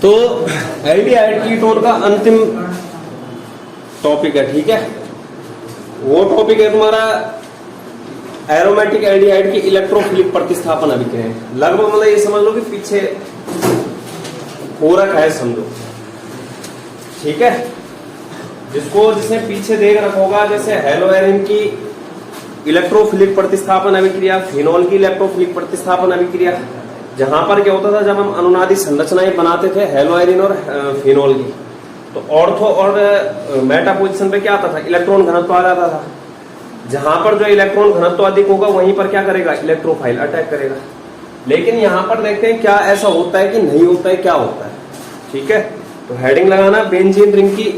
तो aldehyde ketone का अंतिम टॉपिक है, ठीक है। वो टॉपिक है तुम्हारा एरोमेटिक एल्डिहाइड की इलेक्ट्रोफिलिक प्रतिस्थापन अभिक्रिया। लगभग मतलब ये समझ लो कि पीछे हो रखा है, समझो, ठीक है। जिसने पीछे देख रखा होगा, जैसे हेलोएरिन की इलेक्ट्रोफिलिक प्रतिस्थापन अभिक्रिया, फिनोल की इलेक्ट्रोफिलिक प्रतिस्थापन अभिक्रिया, जहां पर क्या होता था जब हम अनुनादी संरचनाएं बनाते थे हेलोएरिन और फिनोल की, तो ऑर्थो और मेटा पोजीशन पे क्या आता था, इलेक्ट्रॉन घनत्व आ जाता था। जहां पर जो इलेक्ट्रॉन घनत्व अधिक होगा वहीं पर क्या करेगा, इलेक्ट्रोफाइल अटैक करेगा। लेकिन यहां पर देखते हैं क्या ऐसा होता है कि नहीं होता है, क्या होता है, ठीक है। तो हेडिंग लगाना बेंजीन रिंग की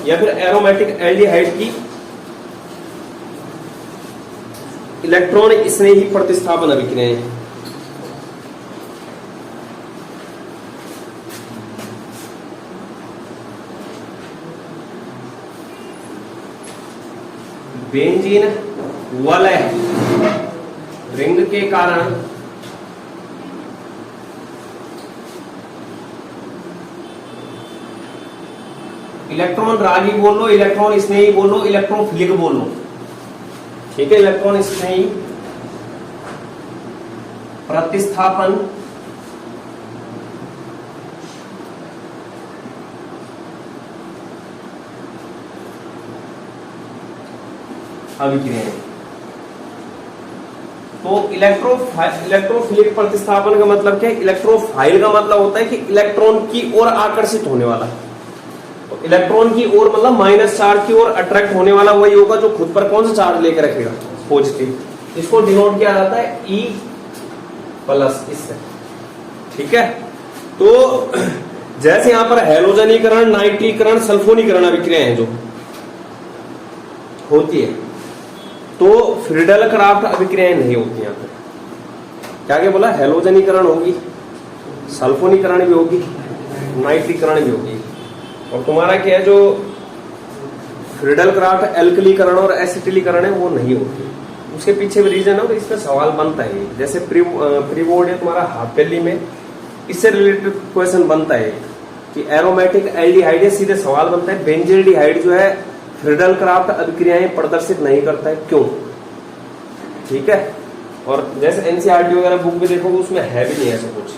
या फिर एरोमेटिक एल्डिहाइड की इलेक्ट्रॉन स्नेही प्रतिस्थापन अभिक्रियाएं। बेंजीन वलय रिंग के कारण इलेक्ट्रॉन रागी बोल लो, इलेक्ट्रॉन स्नेही बोल लो, इलेक्ट्रोफिलिक बोल लो, ठीक है। इलेक्ट्रॉन स्नेही प्रतिस्थापन अभिक्रियाएं। तो इलेक्ट्रोफिलिक प्रतिस्थापन का मतलब क्या है, इलेक्ट्रोफाइल का मतलब होता है कि इलेक्ट्रॉन की ओर आकर्षित होने वाला। तो इलेक्ट्रॉन की ओर मतलब माइनस चार्ज की ओर अट्रैक्ट होने वाला वही होगा जो खुद पर कौन सा चार्ज लेकर रखेगा, पॉजिटिव। इसको डिनोट किया जाता है E प्लस इससे, ठीक है। तो जैसे यहां पर हैलोजनीकरण, नाइट्रीकरण, सल्फोनीकरण अभिक्रियाएं जो होती है, तो फ्रीडल क्राफ्ट अभिक्रियाएं नहीं होती यहां पर। क्या क्या बोला, हैलोजनीकरण होगी, सल्फोनीकरण भी होगी, नाइट्रीकरण भी होगी। और तुम्हारा क्या है, जो फ्रीडल क्राफ्ट एल्कलीकरण और एसिटिलीकरण है वो नहीं होती। उसके पीछे भी रीजन है और इसमें सवाल बनता है। जैसे प्री बोर्ड है तुम्हारा हाफेली में, इससे रिलेटेड क्वेश्चन बनता है कि एरोमेटिक एल्डिहाइड है, सीधे सवाल बनता है बेंजील्डिहाइड जो है फ्रीडल क्राफ्ट अभिक्रियाएं प्रदर्शित नहीं करता है, क्यों, ठीक है। और जैसे एनसीईआरटी वगैरह बुक में देखोगे उसमें है भी नहीं ऐसा कुछ।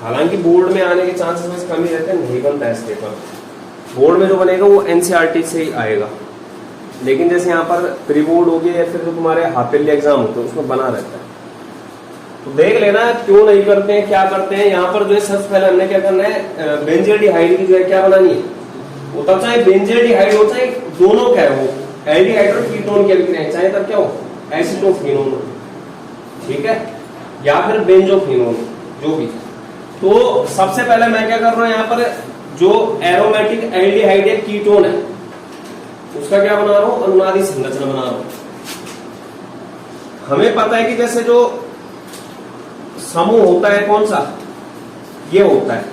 हालांकि बोर्ड में आने के चांसेस में कम ही रहते हैं, नहीं बनता है इसके पर। बोर्ड में जो बनेगा वो एनसीईआरटी से ही आएगा। लेकिन जैसे यहाँ पर प्री बोर्ड हो गया या फिर जो तुम्हारे हाफ ईयरली एग्जाम होते हैं उसमें बना रहता है। तो देख लेना क्यों नहीं करते हैं, क्या करते हैं। यहाँ पर जो है सबसे पहले हमने क्या करना है, बेंजील्डिहाइड की जो है क्या बनानी है, वो तब चाहे बेंजील्डिहाइड हो चाहे दोनों क्या है, वो एल्डिहाइड और कीटोन की अभिक्रिया चाहे तब क्या हो, एसिटोफिनोन, ठीक है, या फिर बेंजोफिनोन, जो भी। तो सबसे पहले मैं क्या कर रहा हूं, यहाँ पर जो एरोमेटिक एल्डिहाइड है कीटोन है उसका क्या बना रहा हूं, अनुनादी संरचना बना रहा हूं। हमें पता है कि जैसे जो समूह होता है कौन सा, ये होता है।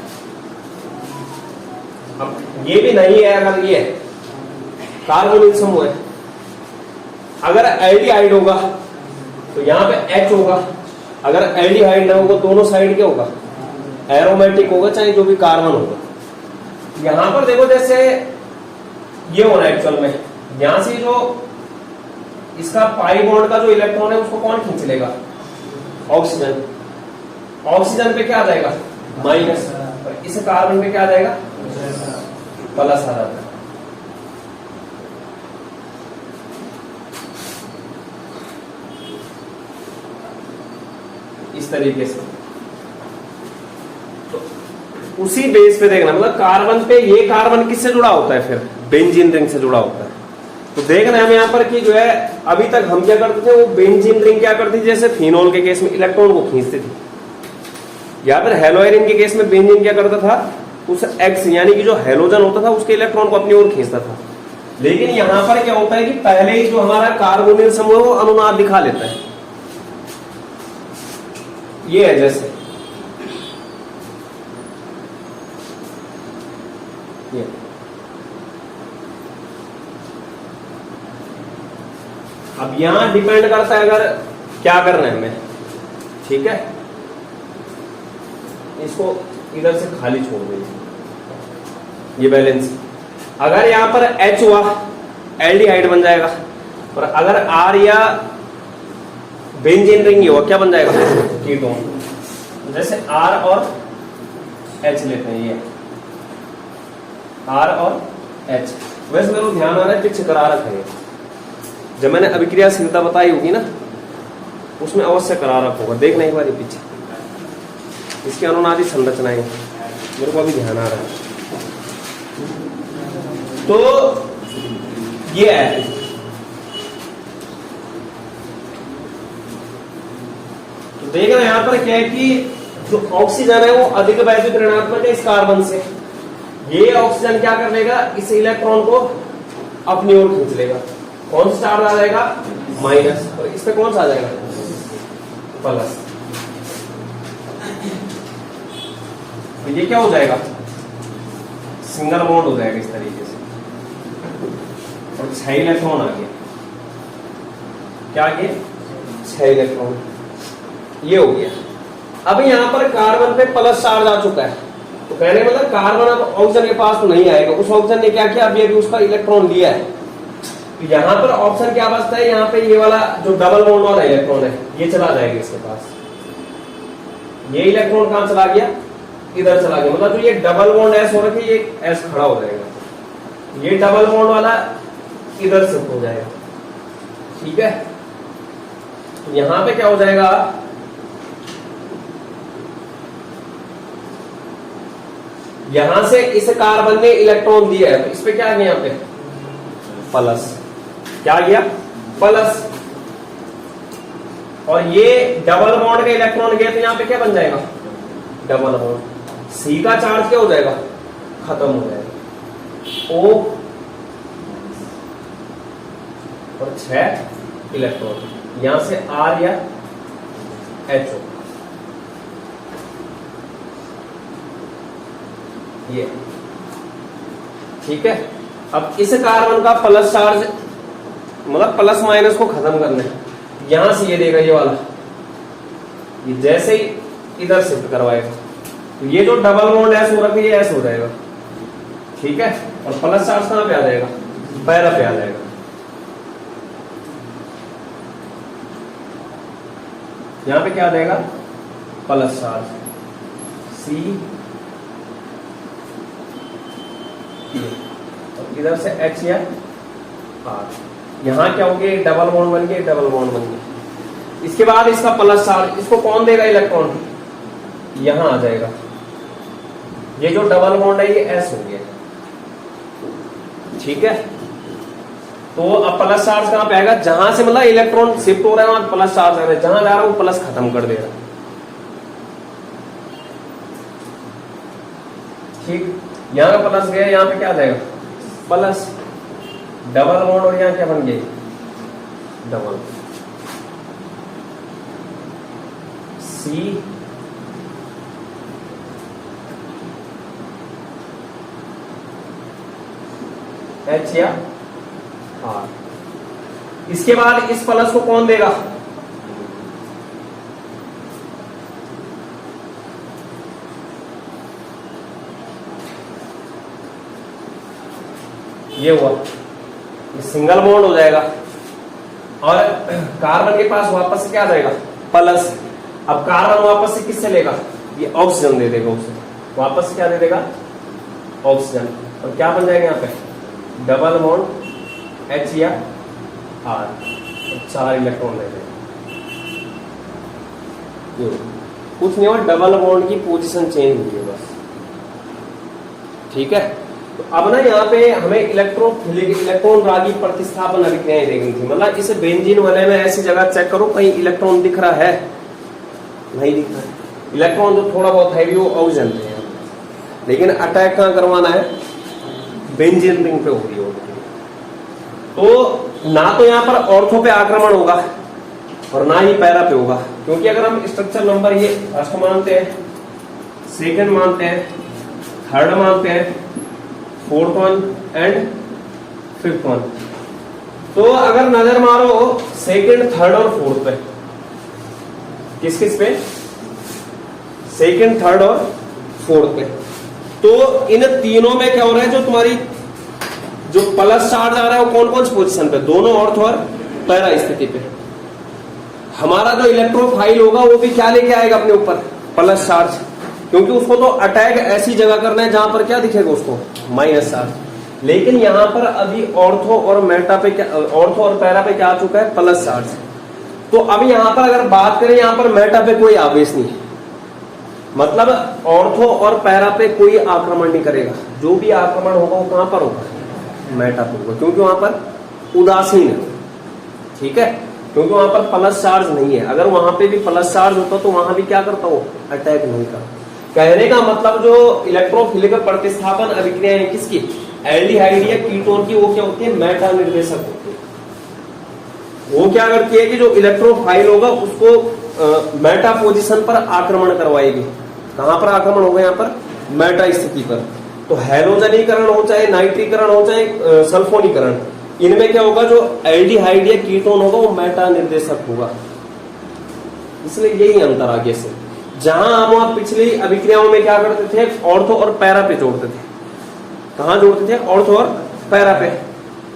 अब ये भी नहीं है, अगर ये कार्बोनिल समूह है, अगर एल्डिहाइड होगा तो यहां पे H होगा, अगर एल्डिहाइड ना होगा दोनों साइड क्या होगा, एरोमेटिक होगा, चाहे जो भी कार्बन होगा। यहां पर देखो जैसे ये होना है एक्चुअल में, यहां से जो इसका पाई बॉन्ड का जो इलेक्ट्रॉन है उसको कौन खींच लेगा, ऑक्सीजन। ऑक्सीजन पे क्या आ जाएगा, माइनस, और इस कार्बन पे क्या आ जाएगा, प्लस आ जाता है। इस तरीके से। तो उसी बेस पे देखना, मतलब कार्बन पे ये कार्बन किससे जुड़ा होता है, फिर बेंजीन रिंग से जुड़ा होता है। तो देखना है हमें यहाँ पर कि जो है अभी तक हम क्या करते थे, वो बेंजीन रिंग क्या करती थी, जैसे फिनोल के केस में इलेक्ट्रॉन को खींचती थी, या फिर हेलोएरिन के केस में बेंजीन क्या करता था, उस एक्स यानी कि जो हेलोजन होता था उसके इलेक्ट्रॉन को अपनी ओर खींचता था। लेकिन यहां पर क्या होता है कि पहले ही जो हमारा कार्बोनिल समूह है वो अनुनाद दिखा लेता है। ये है जैसे ये अब यहां डिपेंड करता है अगर क्या करना है हमें, ठीक है। इसको इधर से खाली छोड़ दीजिए, ये बैलेंस। अगर यहां पर H हुआ एल्डिहाइड बन जाएगा, और अगर R या बेंजीन रिंग हुआ क्या बन जाएगा? कीटोन। जैसे R और H लेते हैं, ये R और H। वैसे मेरे को ध्यान आ रहा है पीछे करारक है, जब मैंने अभिक्रियाशीलता बताई होगी ना उसमें अवश्य करारक होगा, देखना एक बार पीछे इसकी अनुनादी संरचनाएं, मेरे को अभी ध्यान आ रहा है। तो ये है, तो देखना यहां पर क्या है कि जो ऑक्सीजन है वो अधिक वैद्युत ऋणात्मक है इस कार्बन से। ये ऑक्सीजन क्या कर लेगा? इस इलेक्ट्रॉन को अपनी ओर खींच लेगा। कौन सा चार्ज आ जाएगा? माइनस, और इस पे कौन सा आ जाएगा? प्लस। तो ये क्या हो जाएगा? सिंगल बॉन्ड हो जाएगा इस तरीके से, और 6 इलेक्ट्रॉन आ गया। क्या आ गया? 6 इलेक्ट्रॉन, ये हो गया। अब यहां पर कार्बन पे प्लस चार्ज आ चुका है, तो कहने मतलब कार्बन अब ऑक्सीजन के पास तो नहीं आएगा। उस ऑक्सीजन ने क्या किया? अभी अभी उसका इलेक्ट्रॉन लिया है, तो यहां पर ऑप्शन क्या बचता है? यहाँ पे ये वाला जो डबल बॉन्ड वाला इलेक्ट्रॉन है ये चला जाएगा इसके पास। ये इलेक्ट्रॉन कहां चला गया? इधर चला गया। मतलब जो ये डबल बॉन्ड एस हो रखी है, ये एस खड़ा हो जाएगा, ये डबल बॉन्ड वाला इधर शिफ्ट हो जाएगा। ठीक है, यहां पे क्या हो जाएगा? यहां से इस कार्बन ने इलेक्ट्रॉन दिया है, तो इस पे क्या आ गया? यहाँ पे प्लस। क्या आ गया? प्लस। और ये डबल बॉन्ड के इलेक्ट्रॉन गए, तो यहाँ पे क्या बन जाएगा? Double bond. सी का चार्ज क्या हो जाएगा? खत्म हो जाएगा। O और 6 इलेक्ट्रॉन, यहां से R या HO, ये। ठीक है, अब इस कार्बन का प्लस चार्ज मतलब प्लस माइनस को खत्म करना है। यहां से ये देगा ये वाला, ये जैसे ही इधर शिफ्ट करवाएगा, तो ये जो डबल बॉन्ड एस हो रहा है ये एस हो जाएगा। ठीक है, और प्लस चार्ज कहां पे आ जाएगा? पैरा पे आ जाएगा। यहां पे क्या आ जाएगा? प्लस चार्ज सी, और इधर से H या R। यहां क्या हो गया? डबल बॉन्ड बन गया, डबल बॉन्ड बन गया। इसके बाद इसका प्लस चार्ज, इसको कौन देगा? इलेक्ट्रॉन यहां आ जाएगा। ये जो डबल बॉन्ड है ये S हो गया। ठीक है, तो अब प्लस चार्ज कहां पे आएगा? जहां से मतलब इलेक्ट्रॉन शिफ्ट हो रहा है वहां प्लस चार्ज आ रहा है, जहां जा रहा है वो प्लस खत्म कर दे रहा है। ठीक, यहां का प्लस गया, यहां पे क्या आ जाएगा? प्लस। डबल बॉन्ड, और यहां क्या बन गया? डबल। सी H या R। इसके बाद इस प्लस को कौन देगा? ये हुआ, ये सिंगल बॉन्ड हो जाएगा, और कार्बन के पास वापस से क्या आ जाएगा? प्लस। अब कार्बन वापस से किससे लेगा? ये ऑक्सीजन दे देगा उसे, वापस से क्या दे देगा? ऑक्सीजन। और क्या बन जाएगा यहाँ पे? डबल बॉन्ड H या R, 4 इलेक्ट्रॉन ले लेगा। कुछ नहीं हुआ, डबल बॉन्ड की पोजीशन चेंज हुई है बस। ठीक है, तो अब ना यहाँ पे हमें इलेक्ट्रॉन रागी प्रतिस्थापन अभिक्रियाएं देखनी थी। मतलब इस बेंजीन वाले में ऐसी जगह चेक करो कहीं इलेक्ट्रॉन दिख रहा है? नहीं दिख रहा है। इलेक्ट्रॉन जो थोड़ा बहुत है वो ऑक्सीजन पे है, लेकिन अटैक कहां करवाना है? बेंजीन रिंग पे हो रही है। तो ना तो यहाँ पर ऑर्थो पे आक्रमण होगा और ना ही पैरा पे होगा, क्योंकि अगर हम स्ट्रक्चर नंबर ये फर्स्ट मानते हैं, सेकंड मानते हैं, थर्ड मानते हैं, fourth one and fifth one, तो अगर नजर मारो सेकंड, थर्ड और फोर्थ पे, किस किस पे? सेकंड, थर्ड और 4 पे। तो इन तीनों में क्या हो रहा है, जो तुम्हारी जो प्लस चार्ज आ रहा है वो कौन कौन सी पोजीशन पे, दोनों ऑर्थो और पैरा स्थिति पे। हमारा जो इलेक्ट्रोफाइल होगा वो भी क्या लेके आएगा अपने ऊपर, प्लस चार्ज, क्योंकि उसको तो अटैक ऐसी जगह करना है जहां पर क्या दिखेगा उसको, माइनस चार्ज। लेकिन यहां पर अभी ऑर्थो और मेटा पे क्या, ऑर्थो और पैरा पे क्या आ चुका है, प्लस चार्ज। तो अब यहां पर अगर बात करें, यहां पर मेटा पे कोई आवेश नहीं है, मतलब ऑर्थो और पैरा पे कोई आक्रमण नहीं करेगा। जो भी आक्रमण होगा वो कहां पर होगा, मेटा पे होगा, क्योंकि वहां पर उदासीन है, ठीक है, क्योंकि वहां पर प्लस चार्ज नहीं है। अगर वहां पे भी प्लस चार्ज होता तो वहां भी क्या करता, वो अटैक नहीं करता। कहने का मतलब जो इलेक्ट्रोफिलिक प्रतिस्थापन अभिक्रिया है किसकी, एल्डिहाइड या कीटोन की, वो क्या होती है, मेटा निर्देशक होती है। वो क्या करती है कि जो इलेक्ट्रोफाइल होगा उसको मेटा पोजीशन पर आक्रमण करवाएगी। कहां पर आक्रमण होगा, यहाँ पर मेटा स्थिति पर। तो हैलोजनीकरण हो चाहे नाइट्रीकरण हो चाहे सल्फोनीकरण, इनमें क्या होगा, जो एल्डिहाइड या कीटोन होगा वो मेटा निर्देशक होगा। इसलिए यही अंतर आगे से, जहां हम पिछली अभिक्रियाओं में क्या करते थे, ऑर्थो और पैरा पे जोड़ते थे। कहां जोड़ते थे, ऑर्थो और पैरा पे।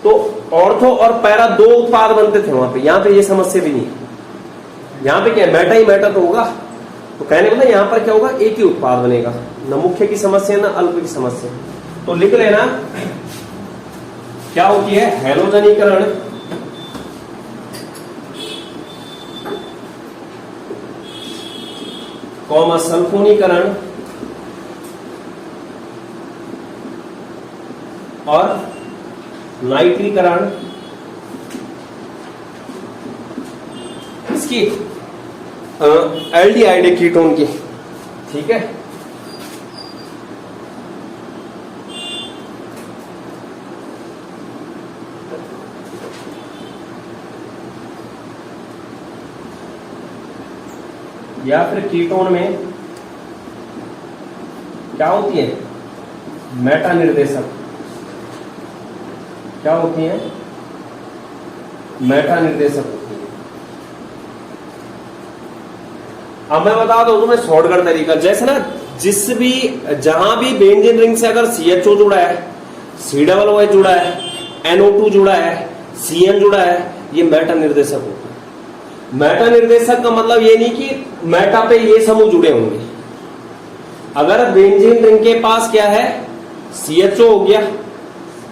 तो ऑर्थो और पैरा दो उत्पाद बनते थे वहां पे, यहां पे ये समस्या भी नहीं है। यहां पे क्या, मेटा ही मेटा तो होगा। तो कहने का मतलब यहां पर क्या होगा, एक ही उत्पाद बनेगा, न मुख्य की समस्या न अल्प की समस्या। तो लिख लेना क्या होती है, हैलोजनीकरण कॉमा सल्फोनीकरण और नाइट्रीकरण इसकी एल्डिहाइड कीटोन की, ठीक है। या फिर कीटोन में क्या होती है, मेटा निर्देशक, क्या होती है, मेटा निर्देशक होती है। अब मैं बता दूं तुम्हें शॉर्टकट तरीका, जैसे ना जहां भी बेंजीन रिंग से अगर CHO जुड़ा है, COOH जुड़ा है, NO2 जुड़ा है, CN जुड़ा है, ये मेटा निर्देशक होता है। मेटा निर्देशक का मतलब ये नहीं कि मेटा पे ये समूह जुड़े होंगे। अगर बेंजीन रिंग के पास क्या है, CHO हो गया,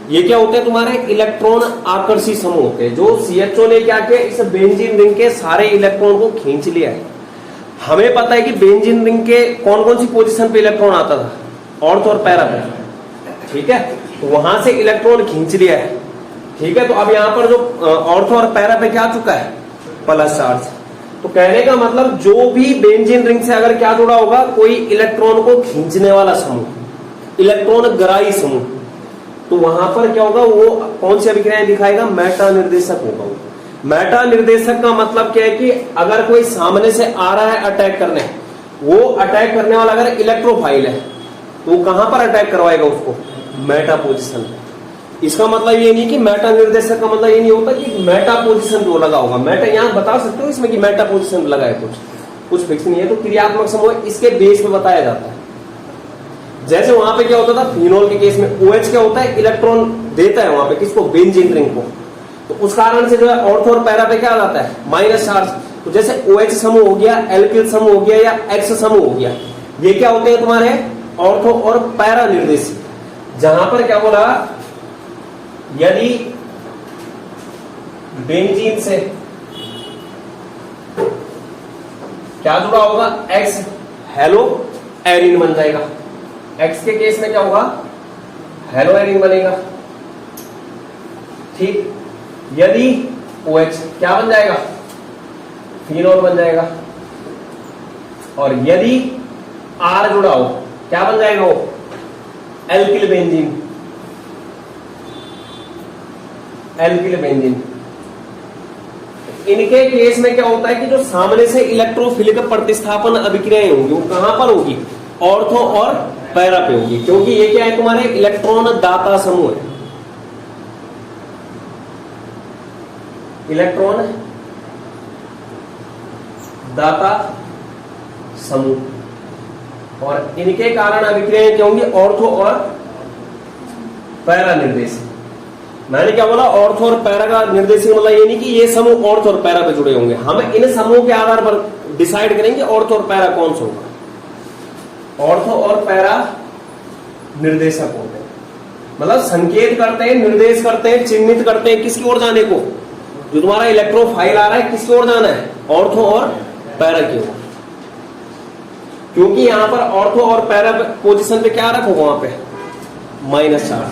ये क्या होते हैं तुम्हारे इलेक्ट्रॉन आकर्षी समूह होते हैं। जो CHO ने क्या किया, इस बेंजीन रिंग के सारे इलेक्ट्रॉन को खींच लिया है। हमें पता है कि बेंजीन रिंग के कौन कौन सी पोजीशन पे इलेक्ट्रॉन आता था, ऑर्थो और पैरा पे, ठीक है। तो वहां से इलेक्ट्रॉन खींच लिया है, ठीक है। तो अब यहां पर जो ऑर्थो और पैरा पे क्या आ चुका है, प्लस चार्ज। तो कहने का मतलब जो भी बेंजीन रिंग से अगर क्या जुड़ा होगा, कोई इलेक्ट्रॉन को खींचने वाला समूह, इलेक्ट्रॉन ग्राही समूह, तो वहां पर क्या होगा, वो कौन सी अभिक्रियाएं दिखाएगा, मेटा निर्देशक होगा। मेटा निर्देशक का मतलब क्या है कि अगर कोई सामने से आ रहा है अटैक करने, वो अटैक करने वाला अगर इलेक्ट्रोफाइल है तो वो कहां पर अटैक करवाएगा उसको, मेटा पोजीशन पे। इसका मतलब ये नहीं कि मेटा निर्देशक का मतलब ये नहीं होता कि मेटा पोजीशन जो लगा होगा। मेटा यहां बता सकते हो इसमें कि मेटा पोजीशन लगा है, कुछ फिक्स नहीं है। तो क्रियात्मक समूह इसके बेस पे बताया जाता है। जैसे वहां पे क्या होता था, फिनोल के केस में OH क्या होता है, इलेक्ट्रॉन देता है वहां पे किसको, बेंजीन रिंग को। तो उस कारण से जो है ऑर्थो और पैरा पे क्या आ जाता है, माइनस चार्ज। तो जैसे OH समूह हो गया, एल्किल समूह हो गया या X समूह हो गया, ये क्या होते हैं तुम्हारे ऑर्थो और पैरा निर्देशित। जहां पर क्या बोला, यदि बेंजीन से क्या जुड़ा होगा, X हेलो एरिन बन जाएगा। X के केस में क्या होगा, हेलो एरिन बनेगा, ठीक। यदि OH क्या बन जाएगा, फिनोल बन जाएगा। और यदि R जुड़ा हो क्या बन जाएगा, वो एल्किल बेंजीन, एल्किल बेंजीन। इनके केस में क्या होता है कि जो सामने से इलेक्ट्रोफिलिक प्रतिस्थापन अभिक्रियाएं होंगी वो कहां पर होगी, ऑर्थो और पैरा पे होगी, क्योंकि ये क्या है तुम्हारे इलेक्ट्रॉन दाता समूह है। इलेक्ट्रॉन दाता समूह, और इनके कारण अभिक्रियाएं क्या होंगी? ऑर्थो और पैरा निर्देशी। मैंने क्या बोला? ऑर्थो और पैरा का निर्देशी मतलब ये नहीं कि ये समूह ऑर्थो और पैरा पे जुड़े होंगे, हम इन समूह के आधार पर डिसाइड करेंगे ऑर्थो और पैरा कौन सा होगा। ऑर्थो और पैरा निर्देशक होते हैं, मतलब संकेत करते हैं, निर्देश करते हैं, चिन्हित करते हैं किसकी ओर जाने को? जो तुम्हारा इलेक्ट्रोफाइल आ रहा है किसकी ओर जाना है? ऑर्थो और पैरा की ओर। क्योंकि यहां पर ऑर्थो और पैरा पोजीशन पे क्या रखोगे? वहां पे -4,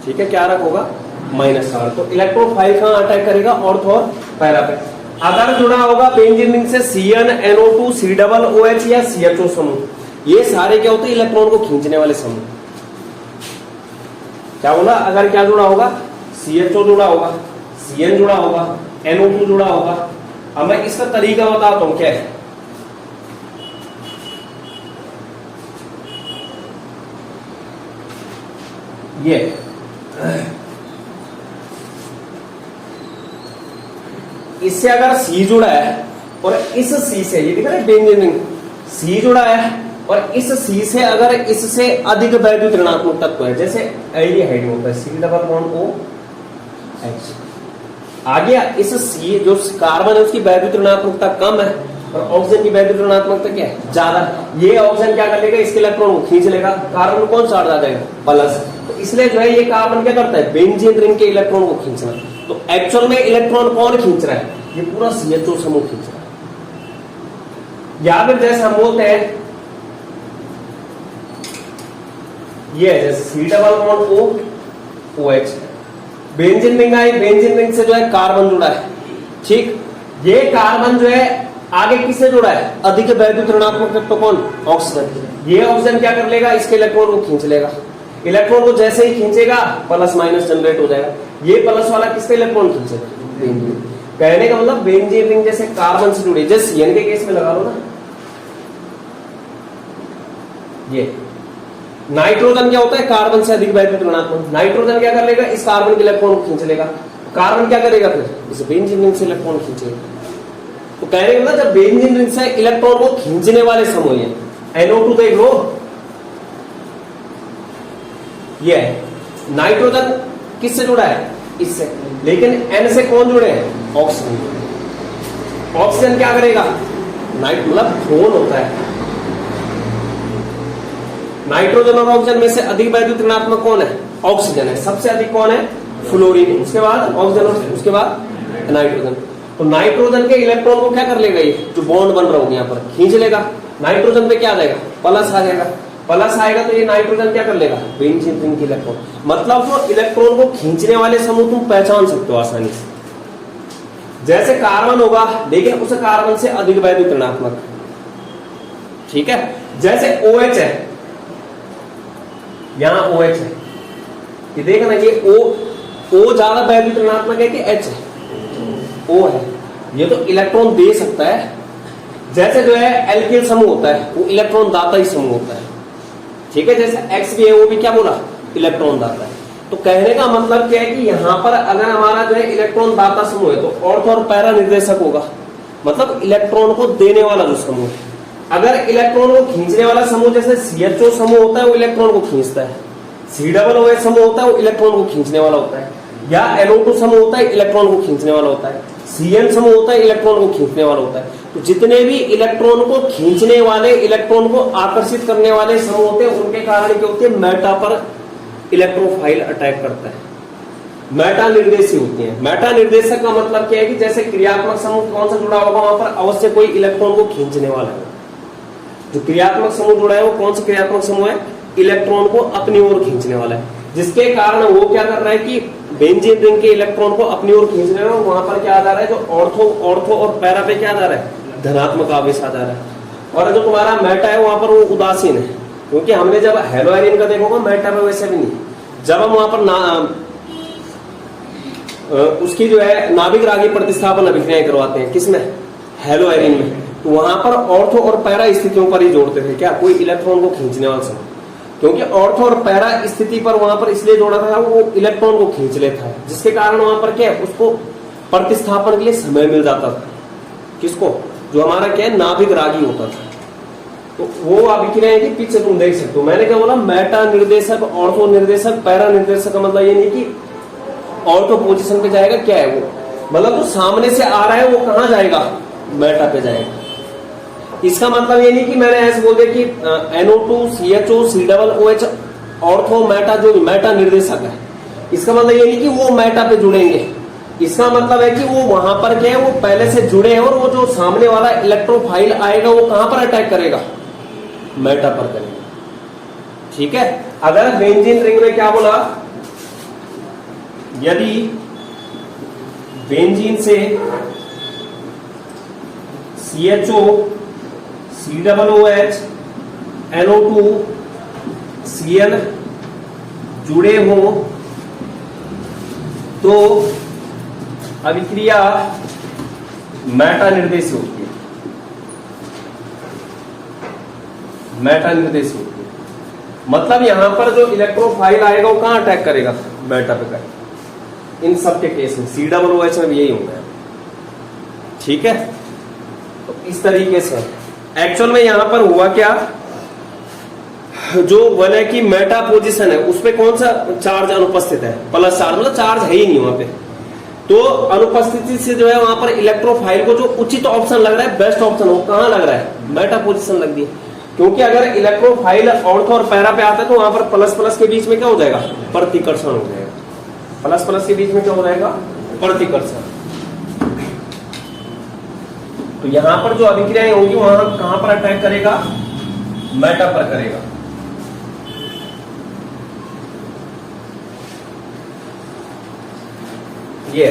ठीक है, क्या रखोगा? -4। तो इलेक्ट्रोफाइल कहां अटैक करेगा? ऑर्थो और पैरा पे। अगर जुड़ा होगा बेंजीन रिंग से CnNO2 COOH या CHO समूह, ये सारे क्या होते हैं? इलेक्ट्रॉन को खींचने वाले समूह। क्या बोला? अगर क्या जुड़ा होगा? CHO जुड़ा होगा, Cn जुड़ा होगा, NO2 जुड़ा होगा। अब मैं इसका तरीका बताता हूं क्या है। ये इससे अगर C जुड़ा है और इस C से, ये दिख रहा है बेंजीन रिंग, C जुड़ा है और इस C से अगर इससे अधिक वैद्युत ऋणात्मक तत्व है, जैसे एल्डिहाइड होता है C≡OH, आ गया। इस C जो कार्बन है उसकी वैद्युत ऋणात्मकता कम है और ऑक्सीजन की वैद्युत ऋणात्मकता क्या है? ज्यादा। ये ऑक्सीजन क्या कर लेगा? इसके इलेक्ट्रॉन को खींच लेगा, कार्बन कौन सा आ जाएगा? प्लस। तो इसलिए जो है ये कार्बन क्या करता है? बेंजीन रिंग के इलेक्ट्रॉन को खींचना। तो एक्चुअल में इलेक्ट्रॉन कौन खींच रहा है? ये पूरा CHO समूह खींच रहा है। या फिर जैसे हम बोलते हैं ये जैसे C≡OOH, बेंजीन रिंग आई, बेंजीन रिंग से जो है कार्बन जुड़ा है, ठीक। ये कार्बन जो है आगे किससे जुड़ा है? अधिक वैद्युत ऋणात्मक तत्व कौन? ऑक्सीजन। ये ऑक्सीजन क्या कर लेगा? इसके इलेक्ट्रॉन को खींच लेगा। इलेक्ट्रॉन को जैसे ही खींचेगा प्लस माइनस जनरेट हो जाएगा। ये प्लस वाला किसके इलेक्ट्रॉन खींचेगा? बेंजीन। कहने का मतलब बेंजीन रिंग जैसे कार्बन से जुड़ी, जैसे Cn के केस में लगा लो ना, ये नाइट्रोजन क्या होता है? कार्बन से अधिक वैद्युत ऋणात्मक। नाइट्रोजन क्या कर लेगा? इस कार्बन के इलेक्ट्रॉन को खींच लेगा। कार्बन क्या करेगा? फिर इस बेंजीन रिंग से इलेक्ट्रॉन खींचेगा। तो कहने का मतलब जब बेंजीन रिंग से इलेक्ट्रॉन को खींचने वाले समूह है, NO2 देख लो, ये नाइट्रोजन किससे जुड़ा है? इससे। लेकिन N से कौन जुड़े हैं? ऑक्सीजन। ऑक्सीजन क्या करेगा? नाइट मतलब फोन होता है। नाइट्रोजन और ऑक्सीजन में से अधिक वैद्युत ऋणात्मक कौन है? ऑक्सीजन है। सबसे अधिक कौन है? फ्लोरीन, उसके बाद ऑक्सीजन और उसके बाद नाइट्रोजन। तो नाइट्रोजन के इलेक्ट्रॉन को क्या कर लेगा? ये जो बॉन्ड बन रहा होगा यहाँ पर खींच लेगा। नाइट्रोजन पे क्या आ जाएगा? प्लस आ जाएगा। प्लस आएगा तो ये नाइट्रोजन क्या कर लेगा? बेंजीन रिंग की इलेक्ट्रॉन। मतलब तो इलेक्ट्रॉन को खींचने वाले समूह तुम पहचान सकते हो आसानी से। जैसे कार्बन होगा लेकिन उस कार्बन से अधिक वैद्युत ऋणात्मक, ठीक है। जैसे OH है, यहां OH है, ये देखना ये O ज्यादा वैद्युत ऋणात्मक है कि H है? O है। ये तो इलेक्ट्रॉन दे सकता है। जैसे जो है एल्किल समूह होता है वो इलेक्ट्रॉन दाता ही समूह होता है, ठीक है। जैसे X भी है वो भी क्या बोला? इलेक्ट्रॉन दाता है। तो कहने का मतलब क्या है कि यहां पर अगर हमारा जो है इलेक्ट्रॉन दाता समूह है तो ऑर्थो और पैरा निर्देशक होगा, मतलब इलेक्ट्रॉन को देने वाला जो समूह है। अगर इलेक्ट्रॉन को खींचने वाला समूह जैसे CHO समूह होता है वो इलेक्ट्रॉन को खींचता है, C≡OH समूह होता है वो इलेक्ट्रॉन को खींचने वाला होता है, या NO2 समूह होता है इलेक्ट्रॉन को खींचने वाला होता है, Cn समूह होता है इलेक्ट्रॉन को खींचने वाला होता है। तो जितने भी इलेक्ट्रॉन को खींचने वाले, इलेक्ट्रॉन को आकर्षित करने वाले समूह होते हैं उनके कारण क्या होते हैं? मेटा पर इलेक्ट्रोफाइल अटैक करता है। मेटा निर्देशी होती है। मेटा निर्देशक का मतलब क्या है कि जैसे क्रियात्मक समूह कौन सा जुड़ा होगा वहां पर अवश्य कोई इलेक्ट्रॉन को खींचने वाला है। जो क्रियात्मक समूह जुड़ा है वो कौन सा क्रियात्मक समूह है? इलेक्ट्रॉन को अपनी ओर खींचने वाला है, जिसके कारण वो क्या कर रहा है कि बेंजीन रिंग के इलेक्ट्रॉन को अपनी ओर खींच रहे हैं। वहां पर क्या आ जा रहा है? जो ऑर्थो और पैरा पे क्या आ जा रहा है? धनात्मक आवेश आ जा रहा है। और जो तुम्हारा मेटा है वहां पर वो उदासीन है, क्योंकि हमने जब हेलोएरिन का देखोगे मेटा में वैसे भी नहीं। जब हम वहां पर उसकी जो है नाभिक रागी प्रतिस्थापन अभिक्रियाएं करवाते हैं, किसमें? हेलोएरिन में, तो वहां पर ऑर्थो और पैरा स्थितियों पर ही जोड़ते थे क्या? कोई इलेक्ट्रॉन को खींचने वाला समूह, क्योंकि ऑर्थो और पैरा स्थिति पर वहां पर इसलिए जोड़ा था वो इलेक्ट्रॉन को खींच लेता है, जिसके कारण वहां पर क्या है? उसको प्रतिस्थापन के लिए समय मिल जाता था। किसको? जो हमारा क्या है नाभिक रागी होता था, तो वो अभिक्रियाएं की पीछे तुम देख सकते हो। मैंने क्या बोला, मेटा निर्देशक, ऑर्थो निर्देशक, पैरा निर्देशक का मतलब ये नहीं कि ऑर्थो पोजीशन पे जाएगा, क्या है वो, मतलब जो सामने से आ रहा है वो कहां जाएगा, मेटा पे जाएगा। इसका मतलब ये नहीं कि मैंने ऐसे बोल दिया कि NO2 CHO COOH ortho Meta, जो मेटा निर्देशक है, इसका मतलब ये नहीं कि वो मेटा पे जुड़ेंगे। इसका मतलब है कि वो वहां पर क्या है, वो पहले से जुड़े हैं और वो जो सामने वाला इलेक्ट्रोफाइल आएगा वो कहां पर अटैक करेगा, मेटा पर करेगा। ठीक है। अगर बेंजीन रिंग में क्या बोला, यदि बेंजीन से CHO COOH NO2 Cl जुड़े हो तो अभिक्रिया मेटा निर्देशी होती है, मेटा निर्देशी होती है। मतलब यहां पर जो इलेक्ट्रोफाइल आएगा वो कहां अटैक करेगा, मेटा पे करेगा। इन सब के केस में COOH में भी यही होगा। ठीक है। तो इस तरीके से एक्चुअल में यहां पर हुआ क्या, जो बोले कि मेटा पोजीशन है उस पे कौन सा चार्ज अनुपस्थित है, प्लस चार्ज, मतलब चार्ज है ही नहीं वहां पे। तो अनुपस्थिति से जो है वहां पर इलेक्ट्रोफाइल को जो उचित ऑप्शन लग रहा है, बेस्ट ऑप्शन, वो कहां लग रहा है, मेटा पोजीशन लग दी। क्योंकि अगर इलेक्ट्रोफाइल ऑर्थो और पैरा पे आता है तो वहां पर प्लस प्लस के बीच में क्या हो जाएगा, प्रतिकर्षण हो जाएगा। प्लस प्लस के बीच में क्या हो जाएगा, प्रतिकर्षण। तो यहां पर जो अभिक्रियाएं होंगी वहां कहां पर अटैक करेगा, मेटा पर करेगा। ये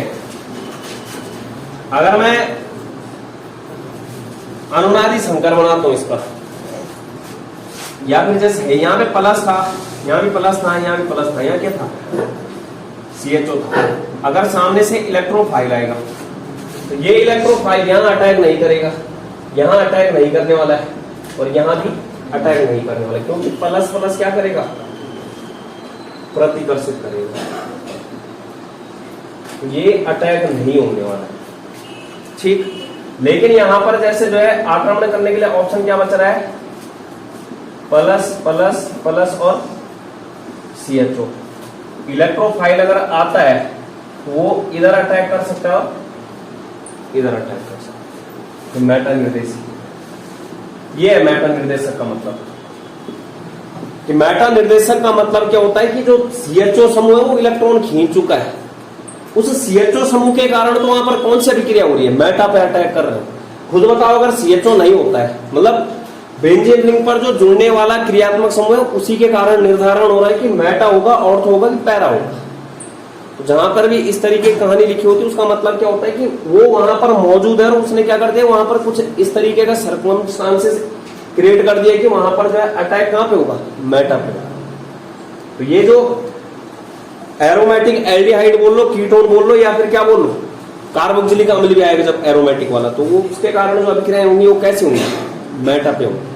अगर मैं अनुनादी संकर बनाता हूं इस पर, या फिर जैसे यहां पे प्लस था, यहां भी प्लस था, यहां भी प्लस था, यहां क्या था, CHO था। अगर सामने से इलेक्ट्रोफाइल आएगा तो ये इलेक्ट्रोफाइल यहां अटैक नहीं करेगा, यहां अटैक नहीं करने वाला है और यहां भी अटैक नहीं करने वाला है, क्योंकि प्लस प्लस क्या करेगा, प्रतिकर्षित करेगा। ये अटैक नहीं होने वाला है। ठीक। लेकिन यहां पर जैसे जो है आक्रमण करने के लिए ऑप्शन क्या बच रहा है, प्लस प्लस प्लस और CHO। इलेक्ट्रोफाइल अगर आता है वो इधर अटैक कर सकता है और इधर अटैक कर सकता है। तो मेटा निर्देशक, ये है मेटा निर्देशक का मतलब। कि मेटा निर्देशक का मतलब क्या होता है कि जो CHO समूह है वो इलेक्ट्रॉन खींच चुका है, उस CHO समूह के कारण तो वहां पर कौन सी अभिक्रिया हो रही है, मेटा पे अटैक कर रहे हो। खुद बताओ, अगर CHO नहीं होता है, मतलब बेंजीन रिंग पर जो जुड़ने वाला क्रियात्मक समूह है उसी के कारण निर्धारण हो रहा है कि मेटा होगा, ऑर्थो होगा कि पैरा होगा। तो जहां पर भी इस तरीके की कहानी लिखी होती है उसका मतलब क्या होता है कि वो वहां पर मौजूद है और उसने क्या कर दिया, वहां पर कुछ इस तरीके का सर्कमस्टांसेस क्रिएट कर दिया कि वहां पर जो है अटैक कहां पे होगा, मेटा पे। तो ये जो एरोमेटिक एल्डिहाइड बोल लो, कीटोन बोल लो, या फिर क्या बोल लो, कार्बोक्सिलिक अम्ल भी आएगा जब एरोमेटिक वाला, तो वो उसके कारण जो अभिक्रियाएं होंगी वो कैसी होंगी, मेटा पे होंगी।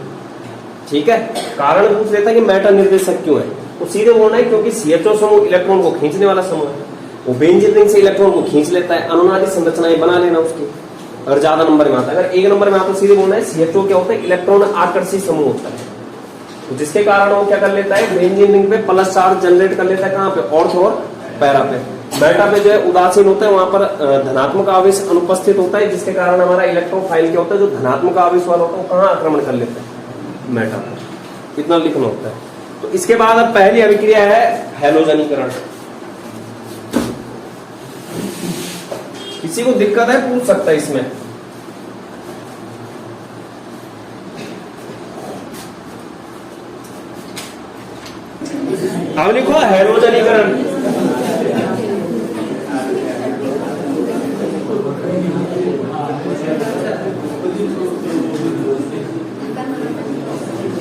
ठीक है। कारण पूछ लेता है कि मेटा निर्देशक क्यों है, वो सीधे बोलना है क्योंकि CHO समूह इलेक्ट्रॉन को खींचने वाला समूह है, वो बेंजीन रिंग से इलेक्ट्रॉन को खींच लेता है। अनुनादी संरचनाएं बना लेना उसकी, अगर ज्यादा नंबर में आता है। अगर एक नंबर में आता है सीधे बोलना है CHO क्या होता है, इलेक्ट्रॉन आकर्षी समूह होता है, तो जिसके कारण वो क्या कर लेता है, बेंजीन रिंग पे प्लस चार्ज जनरेट कर लेता है, कहां पे, ऑर्थो और पैरा पे। मेटा पे जो है उदासीन होता है, वहां पर धनात्मक आवेश अनुपस्थित होता है, जिसके कारण हमारा इलेक्ट्रोफाइल क्या होता है, जो धनात्मक आवेश वाला होता है वो कहां आक्रमण कर लेता है, मेटा पे। इतना लिखना होता है। तो इसके बाद अब पहली अभिक्रिया है हैलोजनीकरण। किसी को दिक्कत है पूछ सकता है इसमें। अब लिखो हैलोजनीकरण।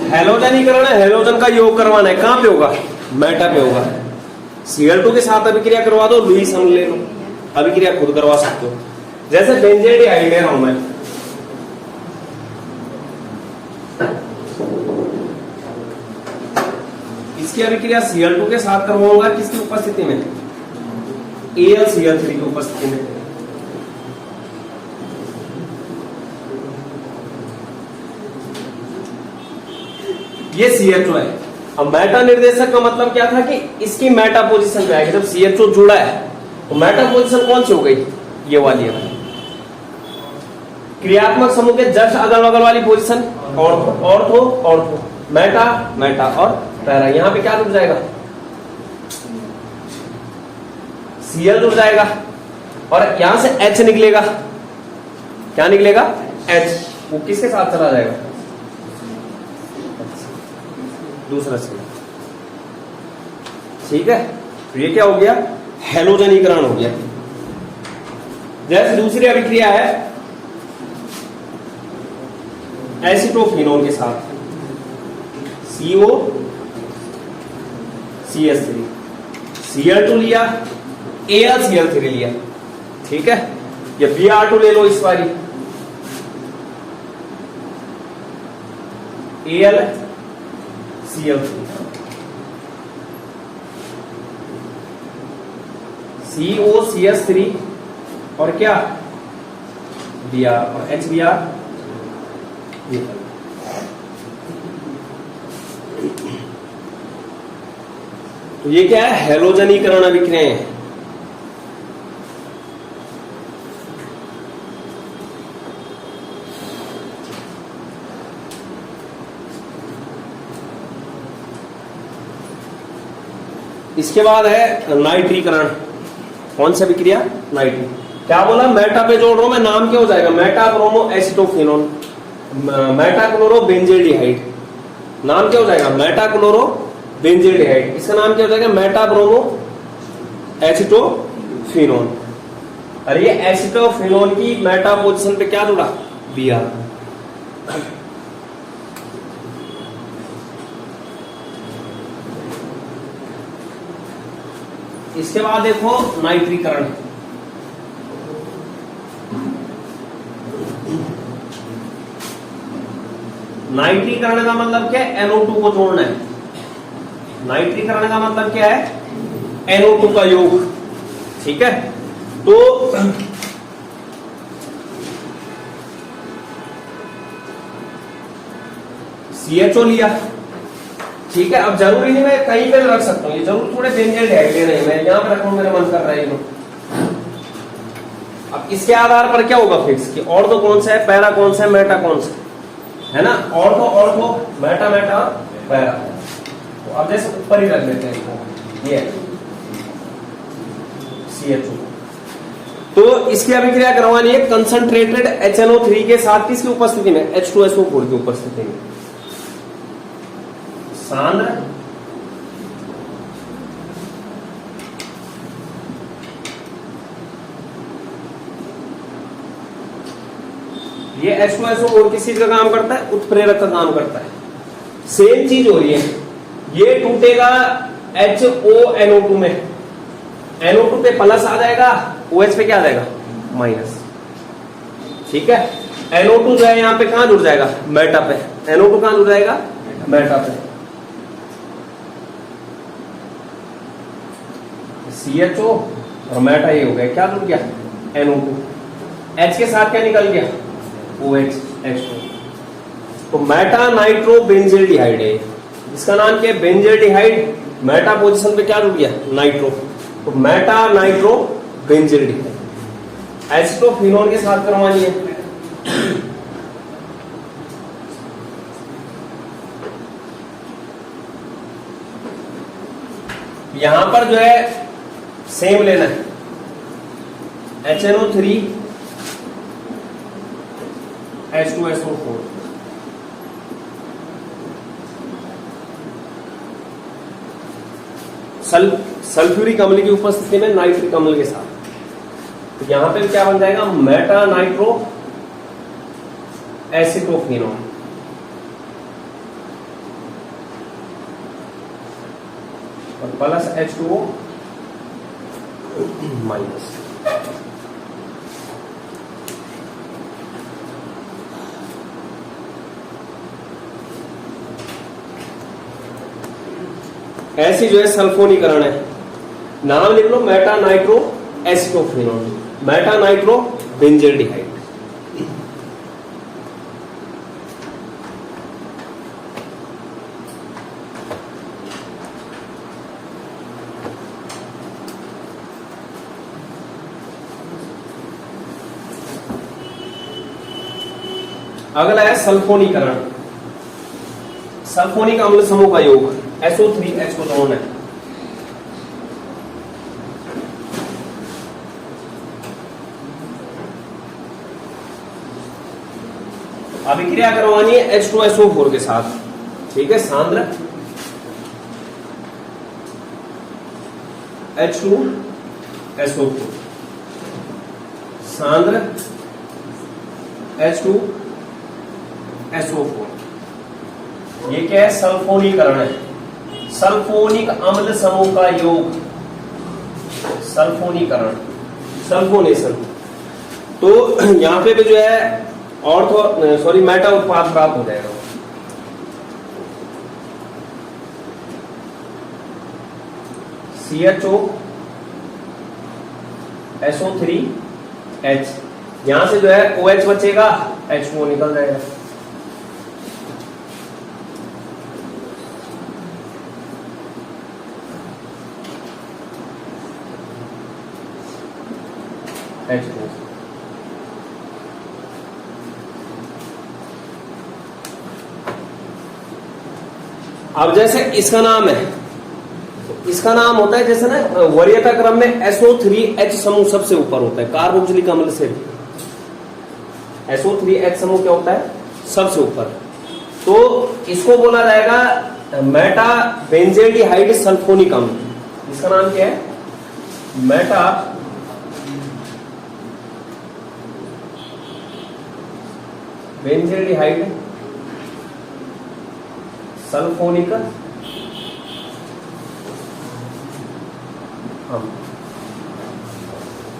हैलोजनीकरण है, हैलोजन का योग करवाना है, कहां पे होगा, मेटा पे होगा। Cl2 के साथ अभिक्रिया करवा दो, लुईस अम्ल ले लो, अभिक्रिया खुद करवा सकते हो। जैसे बेंजेडिहाइड ले रहा हूं मैं, इसकी अभिक्रिया Cl2 के साथ करवाऊंगा, किसकी उपस्थिति में, AlCl3 की उपस्थिति में। ये CHO है। अब मेटा निर्देशक का मतलब क्या था कि इसकी मेटा पोजीशन पे आएगी। जब CHO जुड़ा है तो मेटा पोजीशन कौन सी हो गई, ये वाली है। क्रियात्मक समूह के जस्ट अगल बगल वाली position ortho ortho ortho, Meta Meta और पैरा। यहां पे क्या जुड़ जाएगा, Cl जुड़ जाएगा और यहां से H निकलेगा। क्या निकलेगा, H। वो किसके साथ चला जाएगा, दूसरा C। ठीक है, तो ये क्या हो गया, हैलोजनीकरण हो गया। जैसे दूसरी अभिक्रिया है एसिटोफिनोन के साथ, CO CH3, Cl2 लिया, AlCl3 लिया। ठीक है, या Br2 ले लो इस बारी, AlCl3, COCH3 और क्या Br और HBr। तो ये क्या है, हैलोजनीकरण अभिक्रियाएं हैं। इसके बाद है नाइट्रीकरण। कौन सी अभिक्रिया, नाइट्री। क्या बोला, मेटा पे जोड़ रहा हूं मैं, नाम क्या हो जाएगा, Meta bromo acetophenone, Meta chloro benzaldehyde. नाम क्या हो जाएगा, मेटा क्लोरो बेंजेल्डिहाइड। इसका नाम क्या हो जाएगा, मेटा ब्रोमो एसिटोफिनोन। और ये एसिटोफिनोन की मेटा पोजीशन पे क्या जुड़ा, Br। इसके बाद देखो नाइट्रीकरण। नाइट्रीकरण का मतलब क्या है, NO2 को जोड़ना है। नाइट्रीकरण का मतलब क्या है, NO2 का योग। ठीक है, तो CHO लिया। ठीक है, अब जरूरी नहीं मैं कहीं पे रख सकता हूँ, ये जरूर थोड़े बेंजेल्डिहाइड लेने हैं, मैं यहां पे रखूं, मेरा मन कर रहा है ये। अब इसके आधार पर क्या होगा फिक्स कि ऑर्थो कौन सा है, पैरा कौन सा है, मेटा कौन सा है ना। Ortho ortho, Meta Meta, para. तो अब जैसे ऊपर ही रख लेते हैं, ये CHO। तो इसकी अभिक्रिया करवानी है कंसंट्रेटेड HNO3 के साथ, किसकी उपस्थिति में, H2SO4 की उपस्थिति में। सांद्र ये H2SO4 किस चीज का काम करता है, उत्प्रेरक का काम करता है। सेम चीज हो रही है, ये टूटेगा HONO2 में, NO2 पे प्लस आ जाएगा, OH पे क्या आ जाएगा, माइनस। ठीक है, NO2 जो है यहाँ पे कहां जुड़ जाएगा, मेटा पे। NO2 कहां जुड़ जाएगा, मेटा पे। CHO और मेटा ये हो गया, क्या जुड़ गया, NO2। H के साथ क्या निकल गया, OH H2। तो मेटा नाइट्रो बेंजेल्डिहाइड है, इसका नाम क्या है, बेंजेल्डिहाइड। मेटा पोजीशन पे क्या जुड़ गया, नाइट्रो। तो मेटा नाइट्रो बेंजेल्डिहाइड। एसिटोफिनोन के साथ करवानी है। यहां पर जो है सेम लेना है, HNO3 H2SO4। सल्फ्यूरिक अम्ल की उपस्थिति में नाइट्रिक अम्ल के साथ। तो यहां पे क्या बन जाएगा, मेटा नाइट्रो एसिटोफिनोन। और प्लस H2O माइनस। ऐसी जो है सल्फोनीकरण है, नाम लिख लो, meta nitro acetophenone, meta nitro benzaldehyde. अगला है सल्फोनीकरण, सल्फोनिक अम्ल समूह का योग SO3H को जोड़ना है। अभिक्रिया करवानी है H2SO4 के साथ, ठीक है। सांद्र H2SO4, सांद्र H2SO4, ये क्या है? सल्फोनीकरण है, सल्फोनिक अम्ल समूह का योग, सल्फोनीकरण, सल्फोनेशन। तो यहां पे भी जो है मेटा उत्पाद प्राप्त हो जाएगा। CHO SO3H, यहां से जो है OH बचेगा, H2O निकल जाएगा। H2O। अब जैसे इसका नाम है, इसका नाम होता है जैसे ना वरीयता क्रम में SO3H समूह सबसे ऊपर होता है, कार्बोक्सिलिक अम्ल से SO3H समूह क्या होता है? सबसे ऊपर। तो इसको बोला जाएगा मेटा बेंजेल्डिहाइड सल्फोनिक अम्ल। इसका नाम क्या है? मेटा बेंजेल्डिहाइड सल्फोनिक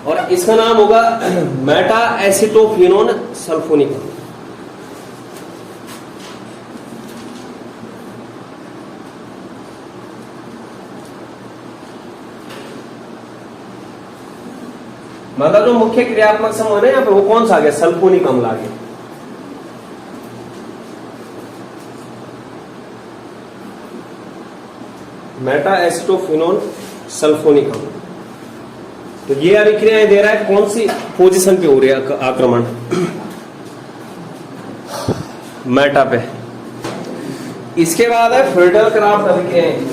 और इसका नाम होगा मेटा एसिटोफिनोन सल्फोनिक। मतलब जो मुख्य क्रियात्मक समूह है यहाँ पे वो कौन सा आ गया? सल्फोनिक अम्ल आ गया। मेटा एसिटोफिनोन सल्फोनिक अम्ल। तो ये अभिक्रियाएं दे रहा है, कौन सी पोजीशन पे हो रही है आक्रमण? मेटा पे। इसके बाद है फ्रीडल क्राफ्ट अभिक्रियाएं।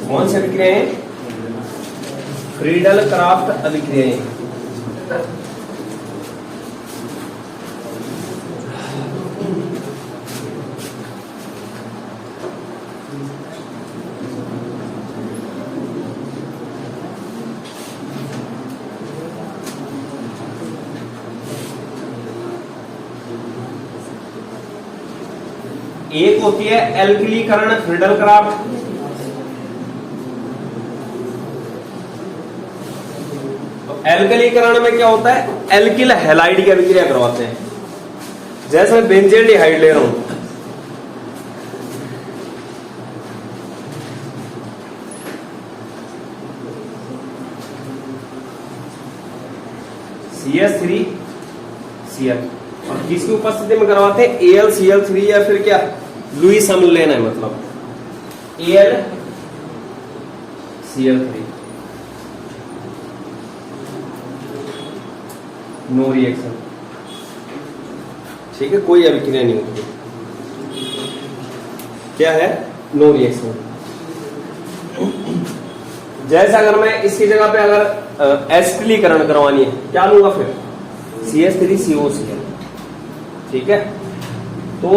कौन सी अभिक्रियाएं? फ्रीडल क्राफ्ट अभिक्रियाएं। एक होती है एल्किलीकरण फ्रीडल क्राफ्ट, तो एल्किलीकरण में क्या होता है? एल्किल हैलाइड की अभिक्रिया करवाते हैं। जैसे मैं बेंजेल्डिहाइड ले रहा हूं, CH3Cl, और किसकी उपस्थिति में करवाते हैं? AlCl3 या फिर क्या लुईस अम्ल लेना है, मतलब AlCl3, नो रिएक्शन, ठीक है, कोई अभिक्रिया नहीं होती। क्या है? No reaction. जैसे अगर मैं इसकी जगह पे अगर एसिटिलीकरण करवानी है, क्या लूंगा फिर? CH3COCl, ठीक है। तो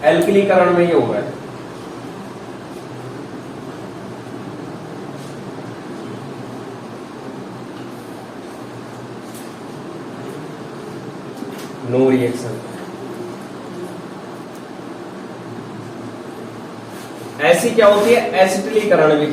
एल्किलीकरण में ये हो रहा है। No reaction. ऐसी क्या होती है? एसिटिलीकरण भी।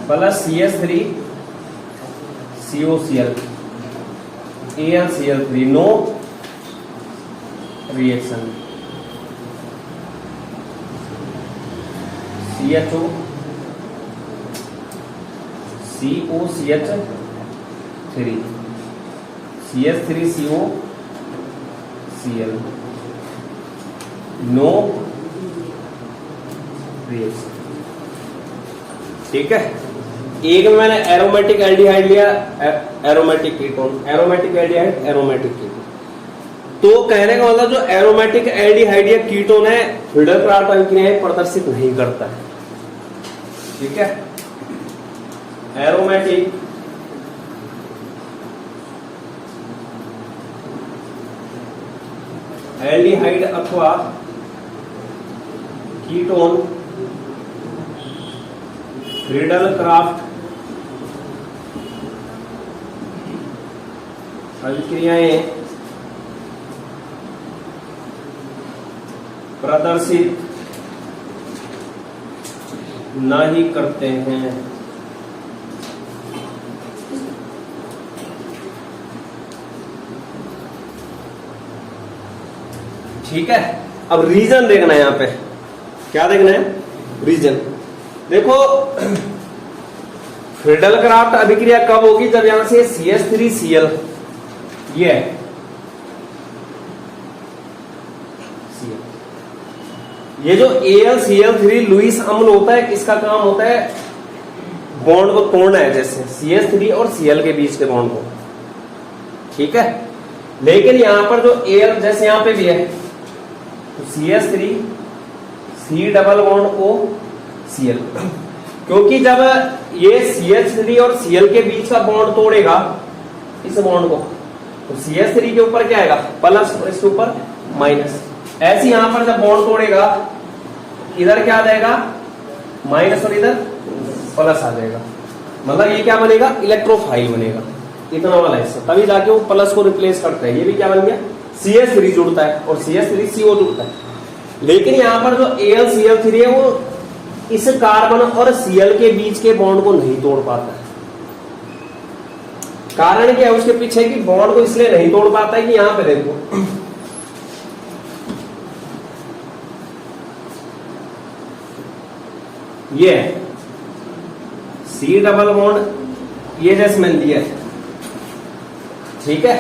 Plus CH3COCl AlCl3, no reaction. CHO COCH3 CH3CO Cl, no reaction. ठीक है, एक में मैंने एरोमेटिक एल्डिहाइड लिया, aromatic ketone, aromatic aldehyde, aromatic ketone. तो कहने का मतलब जो एरोमेटिक एल्डिहाइड या कीटोन है फिल्डरक्राफ्ट अभिक्रियाएं प्रदर्शित नहीं करता है। ठीक है, एरोमेटिक एल्डिहाइड अथवा कीटोन फिल्डरक्राफ्ट अभिक्रियाएं प्रदर्शित नहीं करते हैं। ठीक है, अब रीजन देखना है। यहां पे क्या देखना है? रीजन। देखो फिल्डरक्राफ्ट अभिक्रिया कब होगी? जब यहां से CH3Cl ये जो AlCl3 लुईस अम्ल होता है, इसका काम होता है बॉन्ड को तोड़ना है, जैसे CH3 और Cl के बीच के बॉन्ड को। ठीक है, लेकिन यहां पर जो Al जैसे यहां पे भी है तो CH3 C double bond O Cl, क्योंकि जब ये CH3 और Cl के बीच का बॉन्ड तोड़ेगा इस बॉन्ड को, तो CH3 के ऊपर क्या आएगा? प्लस, और इसके ऊपर माइनस। ऐसे यहां पर जब बॉन्ड तोड़ेगा इधर क्या आ जाएगा? माइनस, और इधर प्लस आ जाएगा। मतलब ये क्या बनेगा? इलेक्ट्रोफाइल बनेगा, इतना वाला हिस्सा। तभी जाके वो प्लस को रिप्लेस करता है। ये भी क्या बन गया? CH3 जुड़ता है और CH3CO जुड़ता है। लेकिन यहां पर जो AlCl3 है वो इस कार्बन और Cl के बीच के बॉन्ड को नहीं तोड़ पाता है। कारण क्या है उसके पीछे? कि बॉन्ड को इसलिए नहीं तोड़ पाता है कि यहां पे देखो, ये C डबल बॉन्ड ये जैसे मैंने दिया है। ठीक है,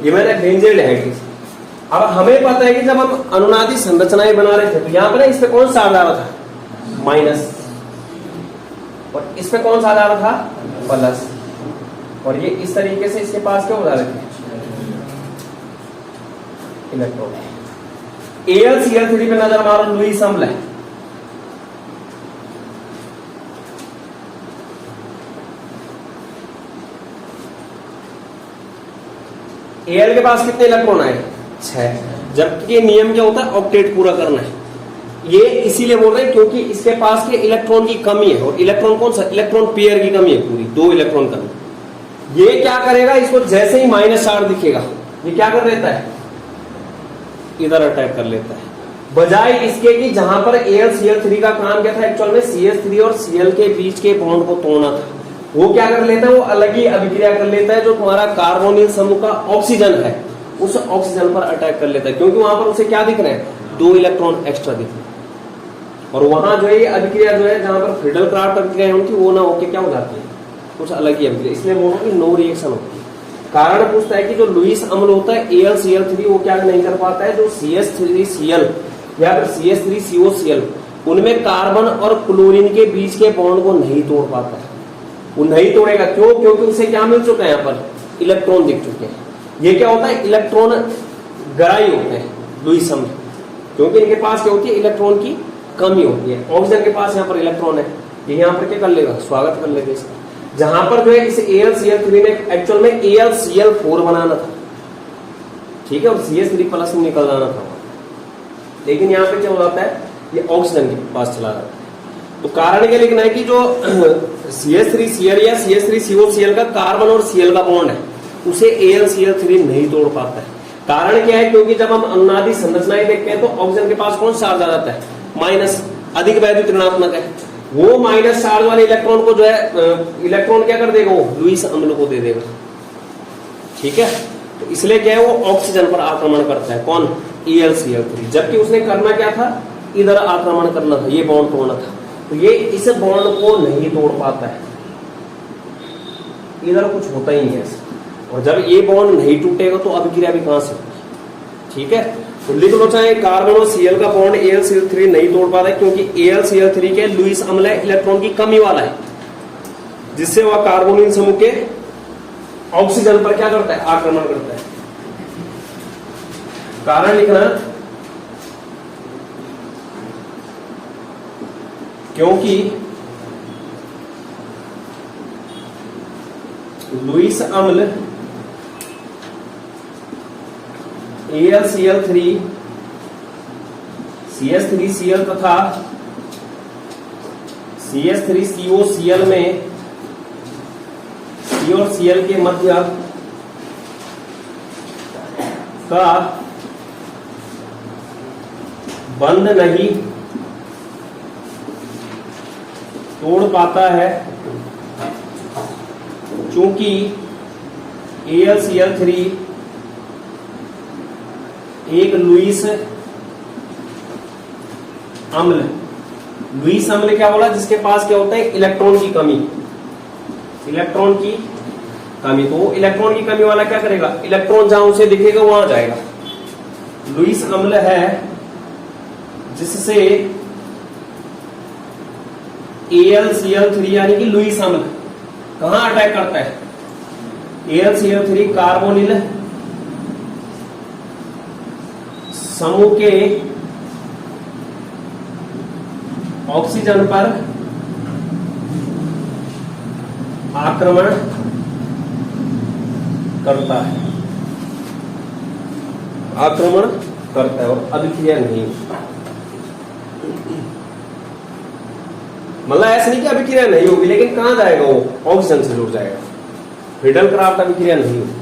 ये मैंने बेंजीन है। अब हमें पता है कि जब हम अनुनादी संरचनाएं बना रहे थे तो यहां पर इस पे कौन सा आ रहा था? माइनस, और इस पे कौन सा आ रहा था? प्लस। और ये इस तरीके से इसके पास क्या हो रहे थे? इलेक्ट्रॉन। AlCl3 पे नजर मारो, लुईस अम्ल है। Al के पास कितने इलेक्ट्रॉन आए? 6। जबकि नियम क्या होता है? ऑक्टेट पूरा करना है। ये इसीलिए बोल रहे हैं क्योंकि इसके पास के इलेक्ट्रॉन की कमी है, और इलेक्ट्रॉन कौन सा? इलेक्ट्रॉन पेयर की कमी है, पूरी 2 इलेक्ट्रॉन कमी। ये क्या करेगा? इसको जैसे ही -4 दिखेगा ये क्या कर लेता है? इधर अटैक कर लेता है, बजाय इसके कि जहां पर AlCl3 का काम क्या था? एक्चुअल में CH3 और Cl के बीच के बॉन्ड को तोड़ना था। वो क्या कर लेता है? वो अलग ही अभिक्रिया कर लेता है। जो तुम्हारा कार्बोनिल समूह का ऑक्सीजन है उस ऑक्सीजन पर अटैक कर लेता है, क्योंकि वहां पर उसे क्या दिख रहे हैं? 2 इलेक्ट्रॉन एक्स्ट्रा दिख रहे हैं। और वहां जो है ये अभिक्रिया जो है जहां पर फिल्डरक्राफ्ट अभिक्रिया होती है वो ना होके क्या हो जाती है? कुछ अलग ही अभिक्रिया। इसलिए बोल रहा हूं कि नो रिएक्शन होती है। कारण पूछता है कि जो लुईस अम्ल होता है AlCl3 वो क्या नहीं कर पाता है? जो CH3Cl या फिर CH3COCl उनमें कार्बन और क्लोरीन के बीच के बॉन्ड को नहीं तोड़ पाता है। वो नहीं तोड़ेगा, क्यों? क्योंकि उसे क्या मिल चुका है? यहाँ पर इलेक्ट्रॉन दिख चुके हैं। ये क्या होता है? इलेक्ट्रॉन गराई होते हैं लुईस अम्ल, क्योंकि इनके पास क्या होती है? इलेक्ट्रॉन की कमी होती है। ऑक्सीजन के पास यहाँ पर इलेक्ट्रॉन है, ये यहाँ पर क्या कर लेगा? स्वागत कर लेगा इसका। जहां पर जो है इसे AlCl3 ने एक्चुअल में AlCl4 बनाना था। ठीक है, और CH3 प्लस में निकल जाना था, लेकिन यहाँ पे क्या हो जाता है? ये ऑक्सीजन के पास चला जाता है। तो कारण क्या लिखना है कि जो CH3Cl या CH3COCl का कार्बन और Cl का बॉन्ड है उसे AlCl3 नहीं तोड़ पाता है। कारण क्या है? क्योंकि जब हम अनुनादी संरचनाएं देखते हैं तो ऑक्सीजन के पास कौन चार्ज आ जाता है? माइनस, अधिक वैद्युत ऋणात्मक है। वो माइनस चार्ज वाले इलेक्ट्रॉन को जो है इलेक्ट्रॉन क्या कर देगा? वो लुईस अम्ल को दे देगा। ठीक है, तो इसलिए क्या है? वो ऑक्सीजन पर आक्रमण करता है। कौन? AlCl3। जबकि उसने करना क्या था? इधर आक्रमण करना था, ये बॉन्ड तोड़ना था। तो ये इस बॉन्ड को नहीं तोड़ पाता है, इधर कुछ होता ही नहीं है। और जब ये बॉन्ड नहीं टूटेगा तो अभिक्रिया भी कहां से होगी। ठीक है, तो लिख लो चाहे कार्बन और Cl का बॉन्ड AlCl3 नहीं तोड़ पाता क्योंकि AlCl3 के लुईस अम्ल है, इलेक्ट्रॉन की कमी वाला है, जिससे वह कार्बोनिल समूह के ऑक्सीजन पर क्या करता है, आक्रमण करता है। कारण लिखना, क्योंकि लुईस अम्ल AlCl3 CH3Cl तथा CH3COCl में C और Cl के मध्य का बंध नहीं तोड़ पाता है, चूंकि AlCl3 एक लुईस अम्ल, लुईस अम्ल क्या बोला, जिसके पास क्या होता है, इलेक्ट्रॉन की कमी, इलेक्ट्रॉन की कमी। तो इलेक्ट्रॉन की कमी वाला क्या करेगा, इलेक्ट्रॉन जहां उसे दिखेगा वहां जाएगा। लुईस अम्ल है जिससे AlCl3 यानी कि लुईस अम्ल कहां अटैक करता है, AlCl3 कार्बोनिल समूह के ऑक्सीजन पर आक्रमण करता है, आक्रमण करता है और अभिक्रिया नहीं। मतलब ऐसा नहीं कि अभिक्रिया नहीं होगी, लेकिन कहां जाएगा वो, ऑक्सीजन से जुड़ जाएगा। हिडलक्राफ्ट अभिक्रिया नहीं होगी।